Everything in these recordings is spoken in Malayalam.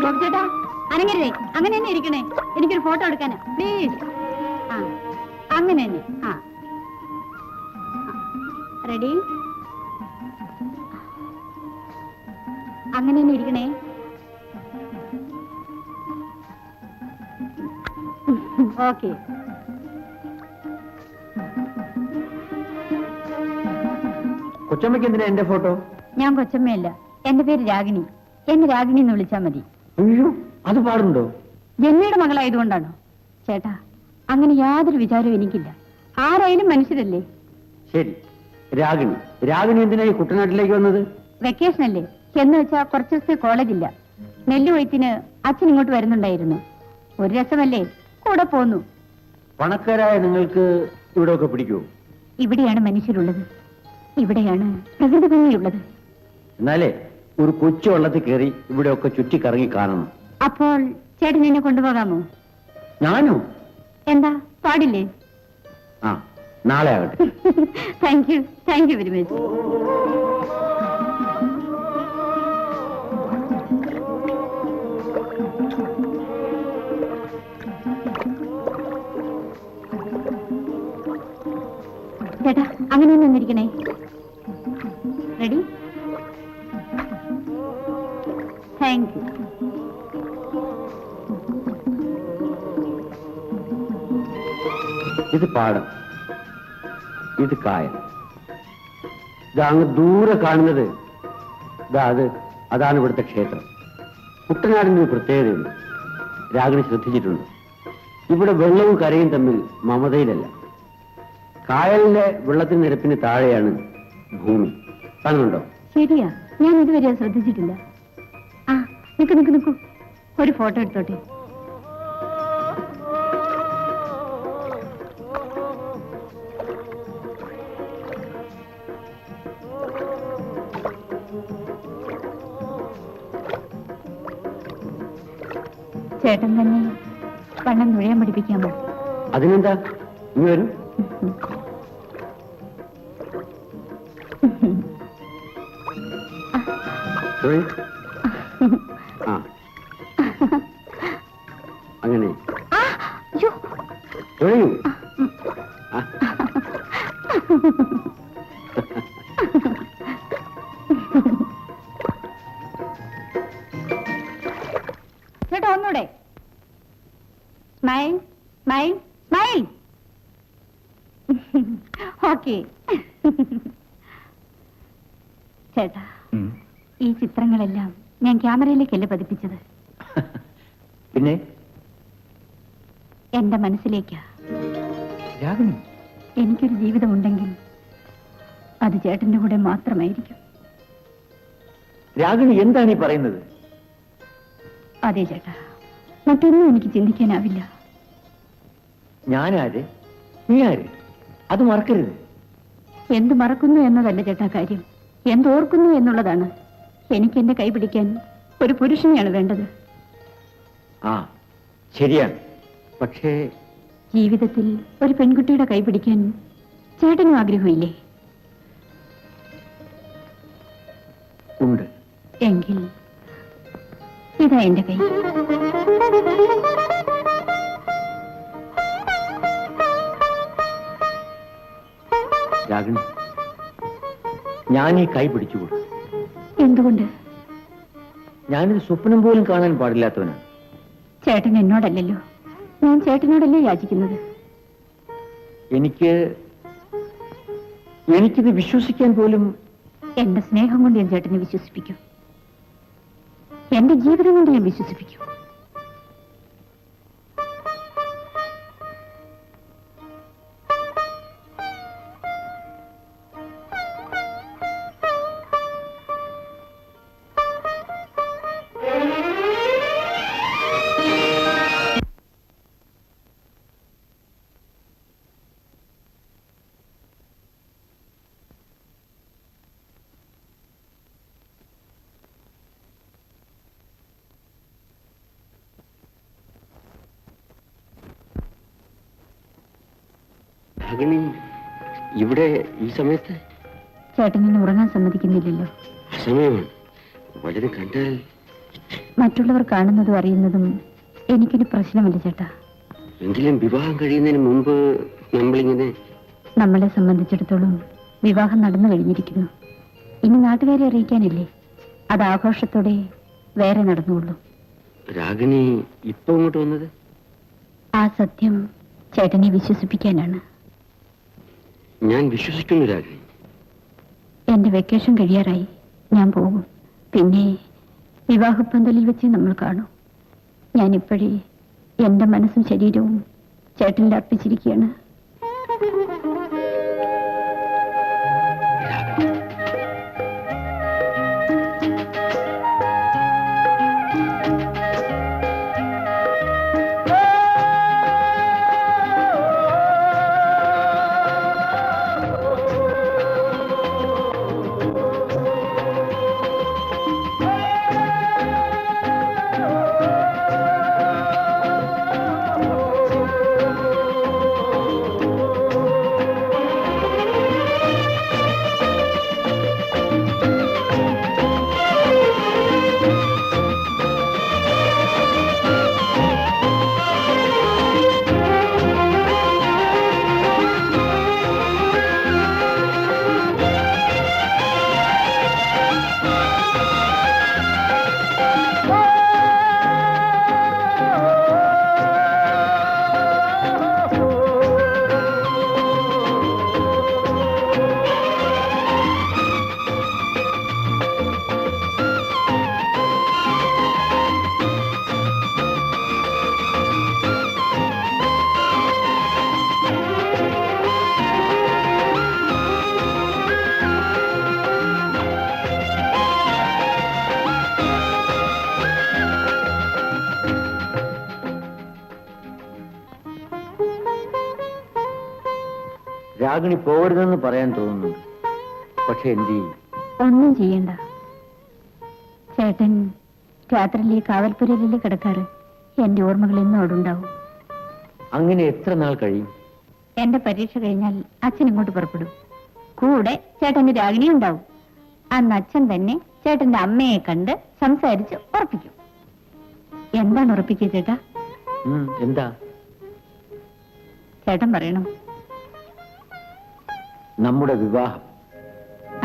ചേട്ടാ അനങ്ങരുതേ, അങ്ങനെ തന്നെ ഇരിക്കണേ. എനിക്കൊരു ഫോട്ടോ എടുക്കാനാ, പ്ലീസ്. ആ അങ്ങനെ തന്നെ. ആ റെഡി? അങ്ങനെ തന്നെ ഇരിക്കണേ. ഓക്കെ. കൊച്ചമ്മയ്ക്ക് എന്തിനാ എന്റെ ഫോട്ടോ? ഞാൻ കൊച്ചമ്മയല്ല, എന്റെ പേര് രാഗിണി. എന്നെ രാഗിണി എന്ന് വിളിച്ചാ മതി. അയ്യോ, അത് പാടുണ്ടോ? ജന്മയുടെ മകളായതുകൊണ്ടാണോ? ചേട്ടാ, അങ്ങനെ യാതൊരു വിചാരവും എനിക്കില്ല. ആരായാലും മനുഷ്യരല്ലേ. ശരി, രാഗിണി. രാഗിണി എന്തിനാ ഈ കുട്ടനാട്ടിലേക്ക് വന്നത്? വെക്കേഷൻ അല്ലേ എന്ന് വെച്ചാ കുറച്ച് ദിവസത്തെ കോളേജില്ല. നെല്ലുകൊയ്ത്തിന് അച്ഛൻ ഇങ്ങോട്ട് വരുന്നുണ്ടായിരുന്നു. ഒരു രസമല്ലേ, കൂടെ പോന്നു. പണക്കാരായ നിങ്ങൾക്ക് ഇവിടെ ഒക്കെ പിടിക്കുമോ? ഇവിടെയാണ് മനുഷ്യരുള്ളത്, ഇവിടെയാണ് പ്രകൃതി ഭംഗിയുള്ളത്. എന്നാലേ ഒരു കൊച്ചു വള്ളത്തിൽ കയറി ഇവിടെ ഒക്കെ ചുറ്റിക്കറങ്ങി കാണണം. അപ്പോൾ ചേട്ടൻ എന്നെ കൊണ്ടുപോകാമോ? ഞാനോ? എന്താ, പാടില്ലേ? ആ, നാളെ ആകട്ടെ. Thank you very much. ചേട്ടാ, അങ്ങനെ ഒന്നിരിക്കണേ. റെഡി? Thank you. ഇത് പാടം, ഇത് കായൽ. ഇതാ അങ്ങ് ദൂരെ കാണുന്നത്, അതാണ് ഇവിടുത്തെ ക്ഷേത്രം. കുട്ടനാടിന് ഒരു പ്രത്യേകതയുണ്ട്. രാഗിണി ശ്രദ്ധിച്ചിട്ടുണ്ട്. ഇവിടെ വെള്ളവും കരയും തമ്മിൽ മമതയിലല്ല. കായലിന്റെ വെള്ളത്തിന് നിരപ്പിന് താഴെയാണ് ഭൂമി. കാണുന്നുണ്ടോ? ശരിയാ, ഞാൻ ഇതുവരെ ശ്രദ്ധിച്ചിട്ടില്ല. ആ, നിക്കൂ, ഒരു ഫോട്ടോ എടുത്തോട്ടെ. ചേട്ടൻ തന്നെ പണം നുഴയാൻ പഠിപ്പിക്കാമോ? അതിനെന്താ, ഇനി വരും. ആ, അങ്ങനെ തൊഴിയൂ. ചേട്ടാ, ഒന്നൂടെ. Smile smile smile. ഓക്കെ. ചേട്ടാ, ഈ ചിത്രങ്ങളെല്ലാം ഞാൻ ക്യാമറയിലേക്കല്ലേ പതിപ്പിച്ചത്, പിന്നെ എന്റെ മനസ്സിലേക്കാ. രാഗിണി, എനിക്കൊരു ജീവിതമുണ്ടെങ്കിൽ അത് ചേട്ടന്റെ കൂടെ മാത്രമായിരിക്കും. രാഗിണി, എന്താണ് ഈ പറയുന്നത്? അതെ ചേട്ടാ, മറ്റൊന്നും എനിക്ക് ചിന്തിക്കാനാവില്ല. ഞാനാര്, നീ ആര്, അത് മറക്കരുത്. എന്ത് മറക്കുന്നു എന്നതല്ല ചേട്ടാ കാര്യം, എന്തോർക്കുന്നു എന്നുള്ളതാണ്. എനിക്ക് എന്റെ കൈ പിടിക്കാൻ ഒരു പുരുഷനെയാണ് വേണ്ടത്. ആ, ശരിയാണ്. പക്ഷേ ജീവിതത്തിൽ ഒരു പെൺകുട്ടിയുടെ കൈ പിടിക്കാൻ ചേട്ടനും ആഗ്രഹമില്ലേ? ഉണ്ട്. എങ്കിൽ ഇതാ എന്റെ കൈ. രാഗിണി, ഞാൻ ഈ കൈ പിടിച്ചുകൊള്ളു. എന്തുകൊണ്ട്? ഞാനൊരു സ്വപ്നം പോലും കാണാൻ പാടില്ലാത്തവനാണ്. ചേട്ടൻ എന്നോടല്ലല്ലോ, ഞാൻ ചേട്ടനോടല്ലേ യാചിക്കുന്നത്. എനിക്കിത് വിശ്വസിക്കാൻ പോലും. എന്റെ സ്നേഹം കൊണ്ട് ഞാൻ ചേട്ടനെ വിശ്വസിപ്പിക്കും, എന്റെ ജീവിതം കൊണ്ട് ഞാൻ വിശ്വസിപ്പിക്കും. രാഗിണി, ഇവിടെ ഈ സമയത്ത്? ചേട്ടൻ എന്നെ ഉറങ്ങാൻ സമ്മതിക്കുന്നില്ലല്ലോ. സമയമാണ്. വളരെ കണ്ടാൽ മറ്റുള്ളവർ കാണുന്നതും അറിയുന്നതും എനിക്കൊരു പ്രശ്നമല്ല ചേട്ടാ. എങ്കിലും വിവാഹം കഴിയുന്നതിന് മുമ്പ് നമ്മളിങ്ങനെ... നമ്മളെ സംബന്ധിച്ചിടത്തോളം വിവാഹം നടന്നു കഴിഞ്ഞിരിക്കുന്നു. ഇനി നാട്ടുകാരെ അറിയിക്കാനില്ലേ? അത് ആഘോഷത്തോടെ വേറെ നടന്നുള്ളൂ. രാഗിണി ഇപ്പൊ ഇങ്ങോട്ട് വന്നത് ആ സത്യം ചേട്ടനെ വിശ്വസിപ്പിക്കാനാണ്. ഞാൻ വിശ്വസിക്കുന്നു രാഗിണി. എന്റെ വെക്കേഷൻ കഴിയാറായി. ഞാൻ പോകും. പിന്നെ വിവാഹപ്പന്തലിൽ വെച്ച് നമ്മൾ കാണും. ഞാനിപ്പോഴേ എന്റെ മനസ്സും ശരീരവും ചേട്ടനിൽ അർപ്പിച്ചിരിക്കുകയാണ്. രാഗിണി പോകരുതെന്ന് പറയാൻ തോന്നുന്നുണ്ട്. പക്ഷെ എന്ത് ചെയ്യും? ഒന്നും ചെയ്യണ്ട. ചേട്ടൻ രാത്രിയിലെ കാവൽപ്പുരയിലെ കിടക്കാറ്. എന്റെ ഓർമ്മകൾ എന്നും അവിടെ ഉണ്ടാവും. അങ്ങനെ എത്ര നാൾ കഴിയും? എന്റെ പരീക്ഷ കഴിഞ്ഞാൽ അച്ഛൻ ഇങ്ങോട്ട് പുറപ്പെടും. കൂടെ ചേട്ടന്റെ രാഗിണി ഉണ്ടാവും. അന്ന് അച്ഛൻ തന്നെ ചേട്ടന്റെ അമ്മയെ കണ്ട് സംസാരിച്ച് ഉറപ്പിക്കും. എന്താണ് ഉറപ്പിക്കുക ചേട്ടാ? എന്താ? ചേട്ടൻ പറയണം. നമ്മുടെ വിവാഹം.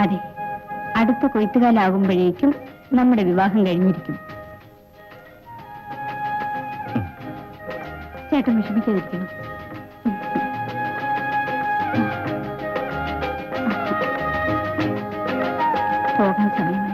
അതെ, അടുത്ത കൊയ്ത്തുകാലാകുമ്പോഴേക്കും നമ്മുടെ വിവാഹം കഴിഞ്ഞിരിക്കും. ചേട്ടൻ വിഷമിക്കാതിരിക്കണം. പോകാൻ സമയമായി.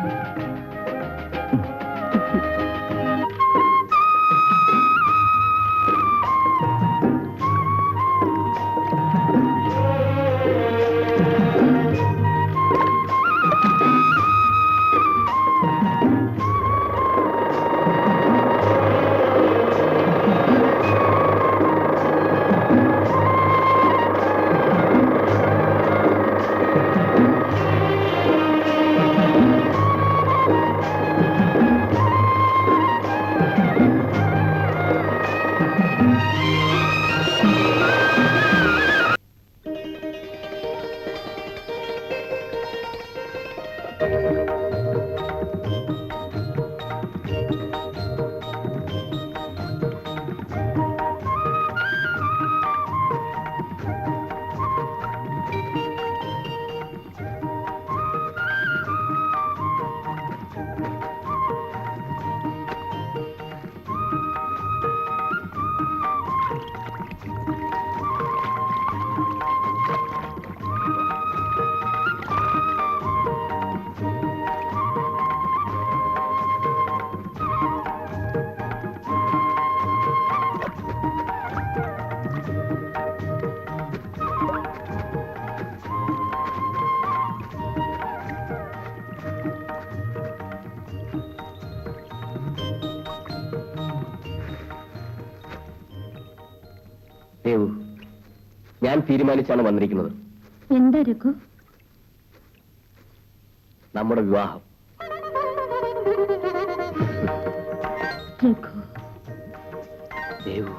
ദേവു, ഞാൻ തീരുമാനിച്ചാണ് വന്നിരിക്കുന്നത്. എന്താ രഘു? നമ്മുടെ വിവാഹം. രഘു, ദേവു,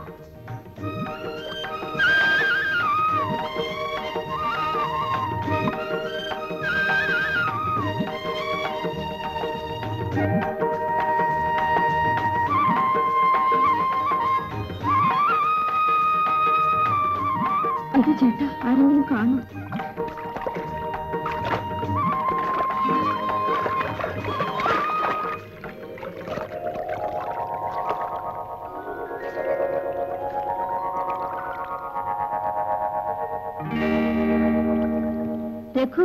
വരൂ ചേട്ടാ, ആരെങ്കിലും കാണും. രഘു,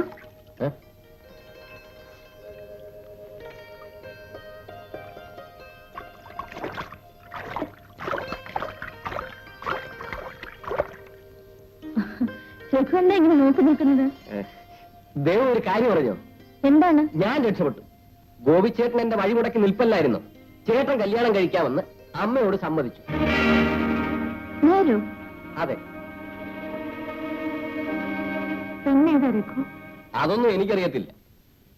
രഘു എന്താ ഇങ്ങനെ നോക്കി നിൽക്കുന്നത്? ദേവ് ഒരു കാര്യം പറഞ്ഞോ? എന്താണ്? ഞാൻ രക്ഷപ്പെട്ടു. ഗോപിച്ചേട്ടൻ എന്റെ വഴി മുടക്കി നിൽപ്പല്ലായിരുന്നു. ചേട്ടൻ കല്യാണം കഴിക്കാമെന്ന് അമ്മയോട് സമ്മതിച്ചു. നേരോ? അതെ. പെണ്ണേതാ രഘു? അതൊന്നും എനിക്കറിയത്തില്ല.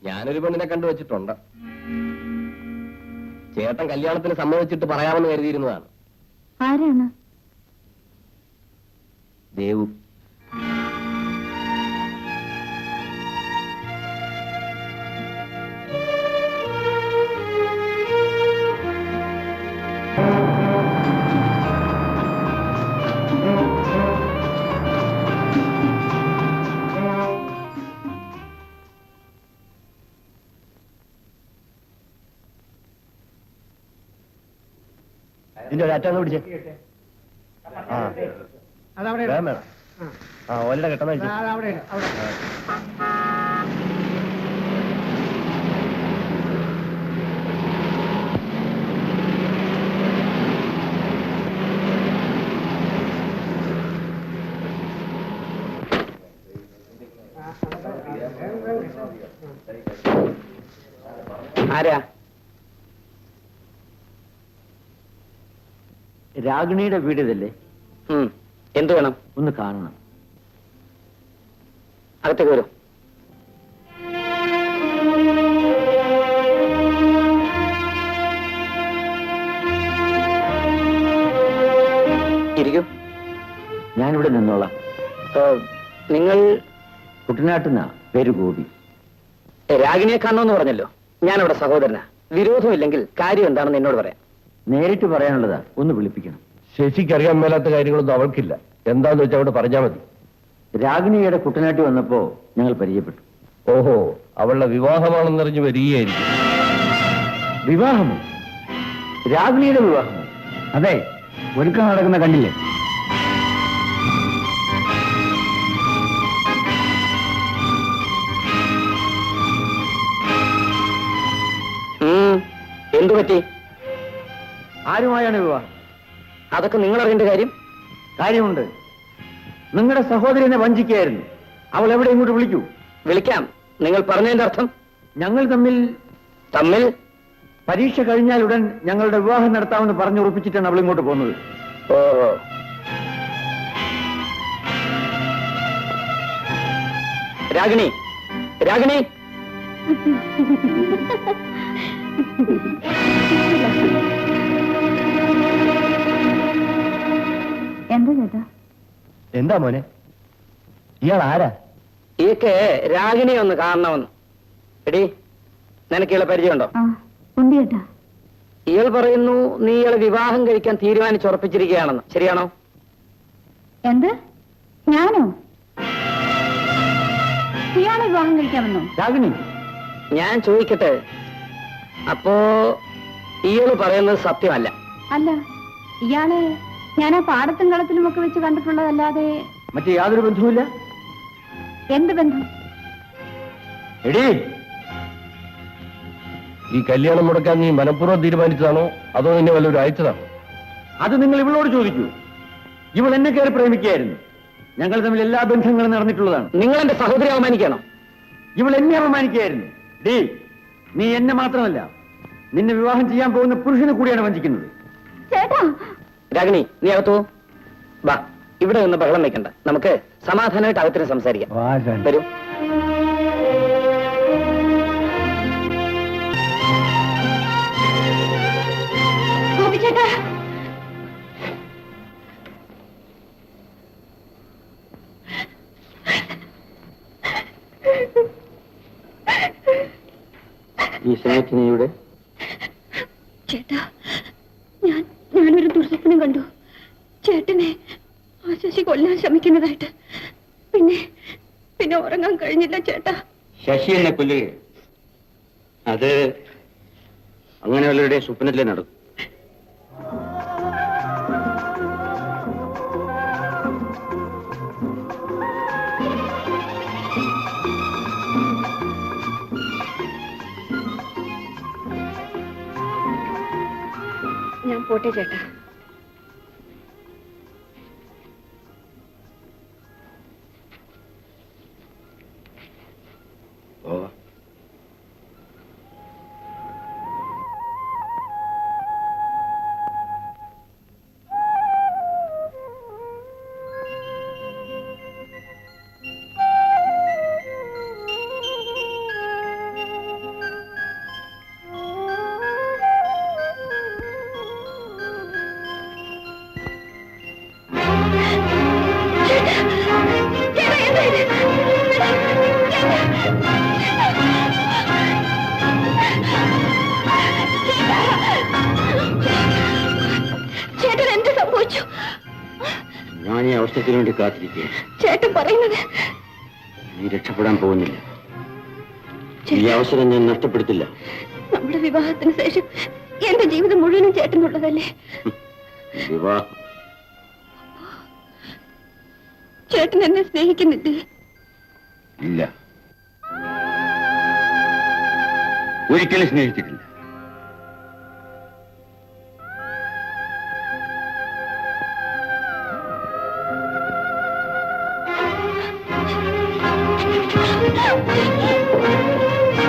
ഞാനൊരു പെണ്ണിനെ കണ്ടുവച്ചിട്ടുണ്ട്. ചേട്ടൻ കല്യാണത്തിന് സമ്മതിച്ചിട്ട് പറയാമെന്ന് കരുതിയിരുന്നതാണ്. ആരാണ്? ദേവു. ഇതിന്റെ ഒരു അറ്റാന്ന് പിടിച്ചേ. ഓലയുടെ കെട്ടെന്ന് വെച്ചു. ആരാ? രാഗിണിയുടെ വീട് ഇതല്ലേ? എന്ത് വേണം? ഒന്ന് കാണണം. അകത്തേക്ക് വരും. ഇരിക്കും. ഞാനിവിടെ നിന്നോളാം. നിങ്ങൾ കുട്ടനാട്ടുന്ന പേര് ഗോപി. രാഗിണിയെ കാണണമെന്ന് പറഞ്ഞല്ലോ. ഞാനവിടെ സഹോദരനാ. വിരോധമില്ലെങ്കിൽ കാര്യം എന്താണെന്ന് എന്നോട് പറയാം. നേരിട്ട് പറയാനുള്ളതാ, ഒന്ന് വിളിപ്പിക്കണം. ശശിക്ക് അറിയാൻ മേലാത്ത കാര്യങ്ങളൊന്നും അവൾക്കില്ല. എന്താന്ന് വെച്ചാൽ അവിടെ പറഞ്ഞാൽ മതി. രാഗിണിയുടെ കുട്ടനാട്ടി വന്നപ്പോ ഞങ്ങൾ പരിചയപ്പെട്ടു. ഓഹോ, അവളുടെ വിവാഹമാണെന്നറിഞ്ഞ് വരികയായിരിക്കും. വിവാഹമോ? രാഗിണിയുടെ വിവാഹമോ? അതെ, ഒരുക്കം നടക്കുന്ന കണ്ടില്ലേ? എന്തു പറ്റി? ആരുമായാണ് വിവാഹം? അതൊക്കെ നിങ്ങൾ അറിയേണ്ട കാര്യം. കാര്യമുണ്ട്. നിങ്ങളുടെ സഹോദരനെ വഞ്ചിക്കുകയായിരുന്നു. അവൾ എവിടെ ഇങ്ങോട്ട് വിളിക്കൂ? വിളിക്കാം. നിങ്ങൾ പറഞ്ഞതിന്റെ അർത്ഥം? ഞങ്ങൾ തമ്മിൽ തമ്മിൽ പരീക്ഷ കഴിഞ്ഞാൽ ഉടൻ ഞങ്ങളുടെ വിവാഹം നടത്താമെന്ന് പറഞ്ഞുറപ്പിച്ചിട്ടാണ് അവൾ ഇങ്ങോട്ട് പോകുന്നത്. ഓഹോ. രാഗിണി, രാഗിണി. എന്താ ചേട്ടാ? എന്താ മോനെ, ഇയാൾ ആരാ? ഈക്ക് രാഗിണിയെ ഒന്ന് കാണണമെന്ന്. എടി, നിനക്ക് ഇയാളെ പരിചയമുണ്ടോ? ഉണ്ട് ചേട്ടാ. ഇയാൾ പറയുന്നു നീ ഇയാളെ വിവാഹം കഴിക്കാൻ തീരുമാനിച്ചുറപ്പിച്ചിരിക്കുകയാണെന്ന്. ശരിയാണോ? എന്ത്? ഞാനോ? ഇയാളെ വിവാഹം കഴിക്കാമെന്നോ? രാഗിണി, ഞാൻ ചോദിക്കട്ടെ, അപ്പോ ഇയാള് പറയുന്നത് സത്യമല്ല? അല്ല, ഇയാളെ ഞാൻ ആ പാടത്തും കളത്തിലും ഒക്കെ വെച്ച് കണ്ടിട്ടുള്ളതല്ലാതെ മറ്റേ യാതൊരു ബന്ധവുമില്ല. എന്ത് ബന്ധം? എടീ, ഈ കല്യാണം മുടക്കാൻ നീ മനഃപൂർവ്വം തീരുമാനിച്ചതാണോ അതോ നിന്നെ വല്ലൊരു അയച്ചതാണോ? അത് നിങ്ങൾ ഇവളോട് ചോദിക്കൂ. ഇവൾ എന്നെ കയറി പ്രേമിക്കുകയായിരുന്നു. ഞങ്ങൾ തമ്മിൽ എല്ലാ ബന്ധങ്ങളും നടന്നിട്ടുള്ളതാണ്. നിങ്ങൾ എന്റെ സഹോദരി അവമാനിക്കണോ? ഇവൾ എന്നെ അപമാനിക്കുകയായിരുന്നു. ഡീ, നീ എന്നെ മാത്രമല്ല, നിന്നെ വിവാഹം ചെയ്യാൻ പോകുന്ന പുരുഷനെ കൂടിയാണ് വഞ്ചിക്കുന്നത്. ചേട്ടാ! രാഗിണി, നീ അകത്തു വാ. ഇവിടെ നിന്ന് ബഹളം വെക്കണ്ട. നമുക്ക് സമാധാനമായിട്ട് അകത്തിന് സംസാരിക്കാം. വരൂ. ചേട്ടാ, ഈ സ്നേഹത്തിനിയുടെ ചേട്ടാ, ഞാനൊരു ദുർസ്വപ്നം കണ്ടു. ചേട്ടനെ ആ ശശി കൊല്ലാൻ ശ്രമിക്കുന്നതായിട്ട്. പിന്നെ പിന്നെ ഉറങ്ങാൻ കഴിഞ്ഞില്ല ചേട്ടാ. ശശി എന്നെ കൊല്ലുക, അത് അങ്ങനെയുള്ളവരുടെ സ്വപ്നത്തിലേ നടക്കും. ഞാൻ പോട്ടെ ചേട്ടാ. ചേട്ടൻ എന്ത് സംഭവിച്ചു? ഞാൻ ഈ അവസരത്തിന് വേണ്ടി കാത്തിരിക്കുക. ചേട്ടൻ പറയുന്നത് നീ രക്ഷപ്പെടാൻ പോകുന്നില്ല. ഈ അവസരം ഞാൻ നഷ്ടപ്പെടുത്തില്ല. നമ്മുടെ വിവാഹത്തിന് ശേഷം എന്റെ ജീവിതം മുഴുവനും ചേട്ടനുള്ളതല്ലേ? വിവാഹം ചേട്ടൻ എന്നെ സ്നേഹിക്കുന്നില്ലേ? ഇല്ല, ഒരിക്കലും സ്നേഹിച്ചിട്ടില്ല.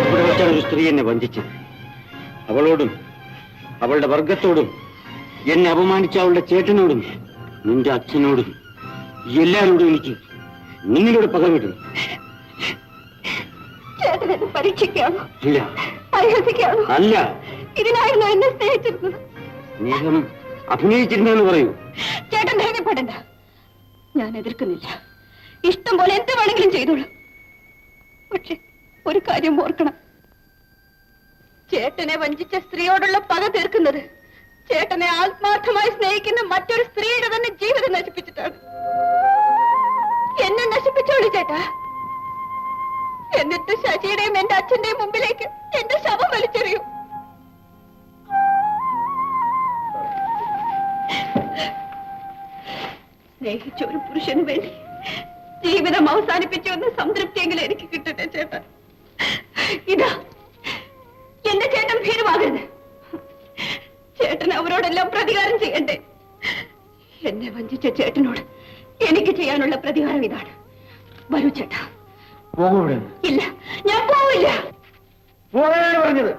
ഇവിടെ വെച്ചാണ് ഒരു സ്ത്രീ എന്നെ വഞ്ചിച്ചത്. അവളോടും അവളുടെ വർഗത്തോടും എന്നെ അപമാനിച്ച അവളുടെ ചേട്ടനോടും നിന്റെ അച്ഛനോടും എല്ലാവരോടും എനിക്ക് നിന്നിലൂടെ പകരം കിട്ടുന്നു. ചേട്ടനെന്നെ പരീക്ഷിക്കാണോ? ഇല്ല, പരിഹസിക്കാണോ? അല്ല. ഇതിനായിരുന്നു എന്നെ സ്നേഹിച്ചിരുന്നത്. സ്നേഹം അഭിനയിച്ചിരുന്നെന്ന് പറയൂ. ചേട്ടൻ ധൈര്യപ്പെടണ്ട, ഞാൻ എതിർക്കുന്നില്ല. ഇഷ്ടം പോലെ എന്ത് വേണമെങ്കിലും ചെയ്തോളൂ. പക്ഷെ ഒരു കാര്യം ഓർക്കണം, ചേട്ടനെ വഞ്ചിച്ച സ്ത്രീയോടുള്ള പക തീർക്കുന്നത് ചേട്ടനെ ആത്മാർത്ഥമായി സ്നേഹിക്കുന്ന മറ്റൊരു സ്ത്രീയുടെ തന്നെ ജീവിതം നശിപ്പിച്ചിട്ടാണ്. എന്നെ നശിപ്പിച്ചോളൂ ചേട്ടാ. എന്നിട്ട് ശശിയുടെയും എന്റെ അച്ഛന്റെയും മുമ്പിലേക്ക് എന്റെ ശവം വലിച്ചെറിയൂ. സ്നേഹിച്ച ഒരു പുരുഷന് വേണ്ടി ജീവിതം അവസാനിപ്പിച്ചു എന്ന സംതൃപ്തിയെങ്കിലും എനിക്ക് കിട്ടട്ടെ ചേട്ടാ. ഇതാ എന്റെ ചേട്ടൻ ഭീരുവാകരുത്. ചേട്ടൻ അവരോടെല്ലാം പ്രതികാരം ചെയ്യണ്ടേ? എന്നെ വഞ്ചിച്ച ചേട്ടനോട് എനിക്ക് ചെയ്യാനുള്ള പ്രതികാരം ഇതാണ്. വരൂ ചേട്ടാ. പോകൂടെ? ഇല്ല, ഞാൻ പോവില്ല. പോകാനാണ് പറഞ്ഞത്.